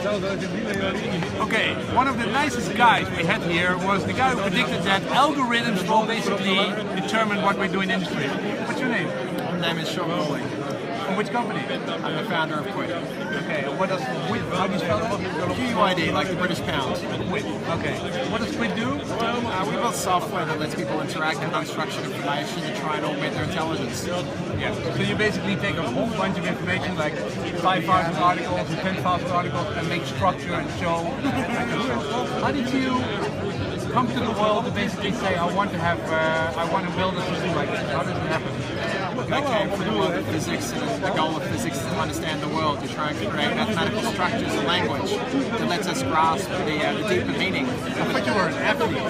Okay, one of the nicest guys we had here was the guy who predicted that algorithms will basically determine what we do in industry. What's your name? My name is Sean Morley. From which company? I'm the founder of Quid. Okay, what does Quid, how do you spell it? QUID, like the British pound. Quid, okay. What does Quid do? We build software that lets people interact with unstructured information to try and augment their intelligence. Yeah, so you basically take a whole bunch of information, like 5,000 articles or 10,000 articles, and make structure and show. How did you come to the world to basically say, I want to build a system like this? How does it happen? I came from the world of physics, and the goal of physics is to understand the world, to try and create mathematical structures and language that lets us grasp the deeper meaning. I thought you were an athlete.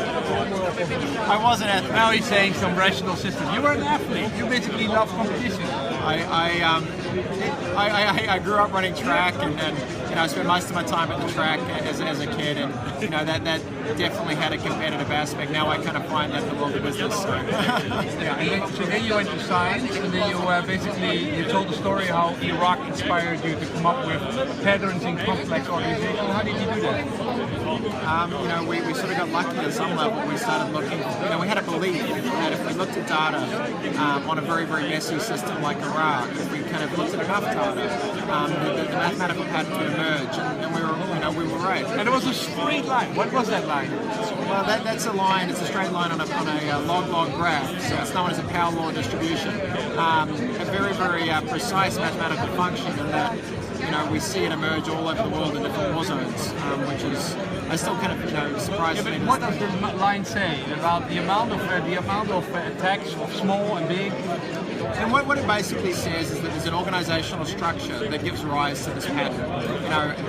I was an athlete. Now he's saying some rational system. You were an athlete. You basically love competition. I grew up running track, and I spent most of my time at the track as a kid, and that definitely had a competitive aspect. Now I kind of find that in the world of business. So. Yeah, and then you went to science, and then you basically told the story how Iraq inspired you to come up with patterns in complex organizations. How did you do that? We sort of got lucky at some level. We started looking. We had a belief that if we looked at data on a very, very messy system like Iraq, if we kind of looked at enough data, the mathematical pattern would emerge, and we were right. And it was a straight line. What was that line? Well, that's a line. It's a straight line on a log-log graph. So it's known as a power law distribution. A very, very precise mathematical function, in that we see it emerge all over the world in different war zones, which is I still kind of surprised me. What does the line say about the amount of attacks of small and big? And what it basically says is that there's an organizational structure that gives rise to this pattern,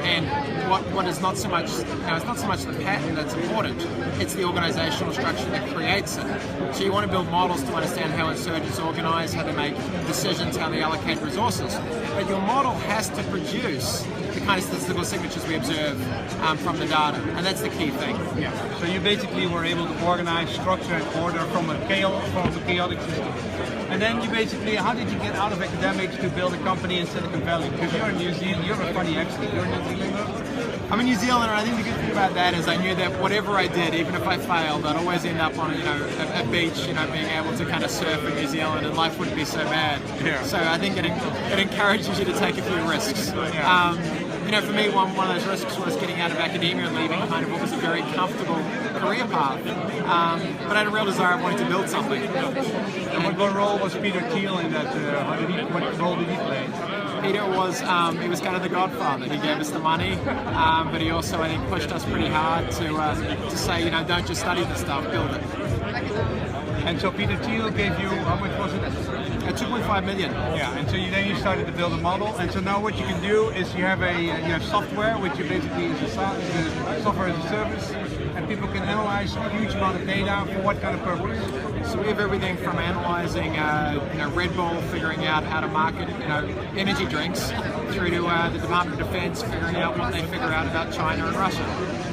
and what is not so much, it's not so much the pattern that's important, it's the organizational structure that creates it. So you want to build models to understand how insurgents organize, how they make decisions, how they allocate resources. But your model has to produce the kind of statistical signatures we observe from the data, and that's the key thing. Yeah. So you basically were able to organize structure and order from a chaotic system. And then you basically, how did you get out of academics to build a company in Silicon Valley? Because you're in New Zealand, you're a funny accent, you're a New Zealander? I'm a New Zealander, and I think the good thing about that is I knew that whatever I did, even if I failed, I'd always end up on a beach, being able to kind of surf in New Zealand, and life wouldn't be so bad. Yeah. So I think it encourages you to take a few risks. Yeah. For me, one of those risks was getting out of academia and leaving kind of what was a very comfortable career path. But I had a real desire of wanting to build something. And what role was Peter Thiel in that? What role did he play? Peter was he was kind of the godfather. He gave us the money, but he also, I think, pushed us pretty hard to say, don't just study the stuff, build it. And so Peter Thiel gave you, how much was it? 2.5 million. Yeah, and so then you started to build a model, and so now what you can do is you have software, which basically is a software as a service, and people can analyze a huge amount of data for what kind of purpose? So we have everything from analyzing, Red Bull, figuring out how to market, energy drinks, through to the Department of Defense, figuring out what they figure out about China and Russia.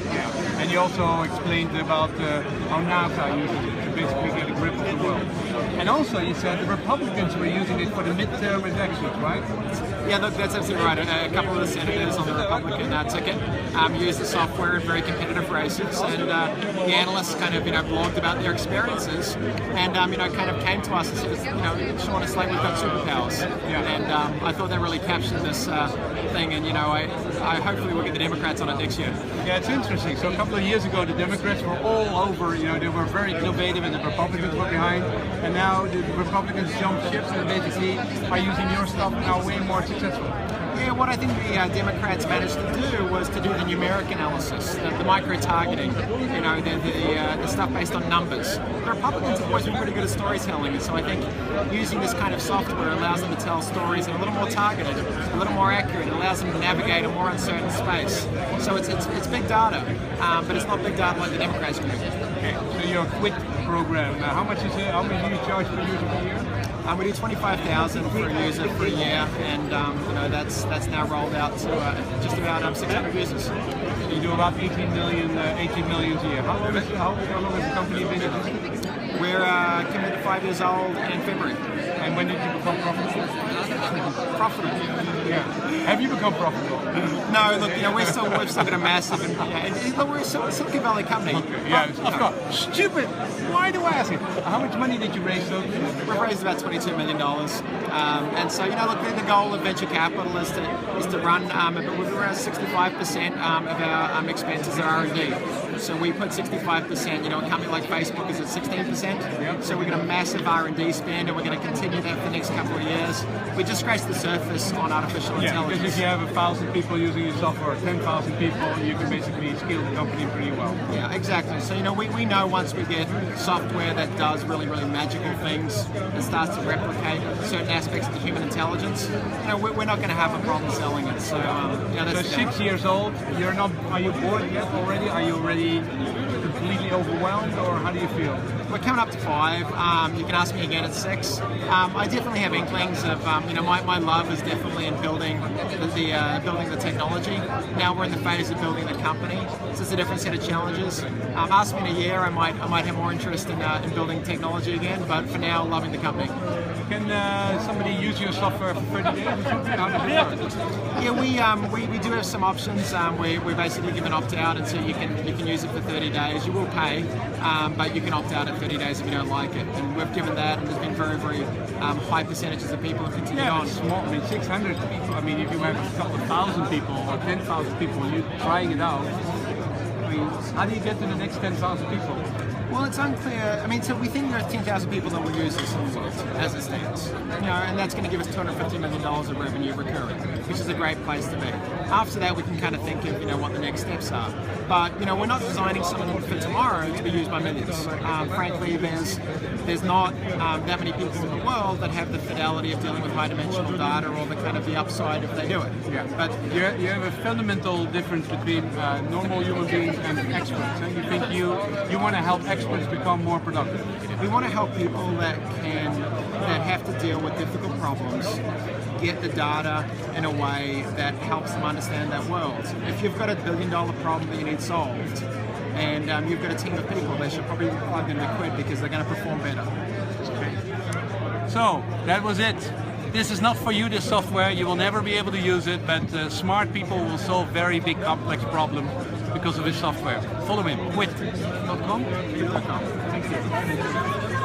Yeah, and you also explained about how NASA uses it to basically get a grip of the world. And also, you said the Republicans were using it for the midterm elections, right? Yeah, that's absolutely right. A couple of the senators on the Republican ticket used the software in very competitive races, and the analysts kind of, blogged about their experiences, and kind of came to us and said, Sean, it's like we've got superpowers. Yeah. And I thought that really captured this thing, and I hopefully we'll get the Democrats on it next year. Yeah, it's interesting. So a couple of years ago, the Democrats were all over. They were very innovative, and the Republicans were behind. And now the Republicans jumped ships and basically are using your stuff now way more successful. Yeah, what I think the Democrats managed to do was to do the numeric analysis, the micro-targeting, the stuff based on numbers. The Republicans have always been pretty good at storytelling, and so I think using this kind of software allows them to tell stories that are a little more targeted, a little more accurate. It allows them to navigate a more uncertain space. So it's big data, but it's not big data like the Democrats do. Okay, so your Quid program, how much is it? How much do you charge per user per year? We do 25,000 for a user for a year, and that's now rolled out to just about 600 users. You do about 18 million a year. How long has the company been existing? We're committed 5 years old in February. And when did you become profitable? Profitable. Yeah. Have you become profitable? No, look, we've still got a massive, look, we're a Silicon Valley company. Okay, yeah, of course. Stupid. Why do I ask it? How much money did you raise though? We've raised about $22 million. And so, look, the goal of venture capital is to run, with around 65% of our expenses are R&D. So we put 65%, a company like Facebook is at 16%. Yep. So we've got a massive R&D spend, and we're going to continue that for the next couple of years. We just scratched the surface on artificial intelligence. Because if you have 1,000 people using your software, or 10,000 people, you can basically scale the company pretty well. Yeah, exactly. So, we know once we get software that does really, really magical things, that starts to replicate certain aspects of the human intelligence, we're not going to have a problem selling it. So, that's so 6 years old, are you bored yet already? Are you already completely overwhelmed, or how do you feel? We're coming up to 5. You can ask me again at 6. I definitely have inklings of, my love is definitely in building the technology. Now we're in the phase of building the company, so it's a different set of challenges. Ask me in a year, I might have more interest in building technology again, but for now, loving the company. Can somebody use your software for 30 days? How does it work? Yeah, we do have some options. We basically give an opt-out, and so you can use it for 30 days. You will pay, but you can opt out at 30 days if you don't like it. And we've given that, and there's been very, very high percentages of people who continue on. Small. 600 people. If you have a couple of thousand people or 10,000 people, you trying it out. How do you get to the next 10,000 people? Well, it's unclear. So we think there are 10,000 people that will use this in the world as it stands. And that's going to give us $250 million of revenue recurring, which is a great place to be. After that, we can kind of think of what the next steps are. But we're not designing something for tomorrow to be used by millions. Frankly, there's not that many people in the world that have the fidelity of dealing with high-dimensional data or the kind of the upside if they do it. Yeah. But you have a fundamental difference between normal human beings and experts. And you think you want to help experts become more productive. We want to help people that have to deal with difficult problems, get the data in a way that helps them understand that world. If you've got $1 billion problem that you need solved, and you've got a team of people, they should probably plug into Quid because they're going to perform better. So, that was it. This is not for you, this software. You will never be able to use it, but smart people will solve very big, complex problems because of this software. Follow him, quid.com. Quid.com. Thank you.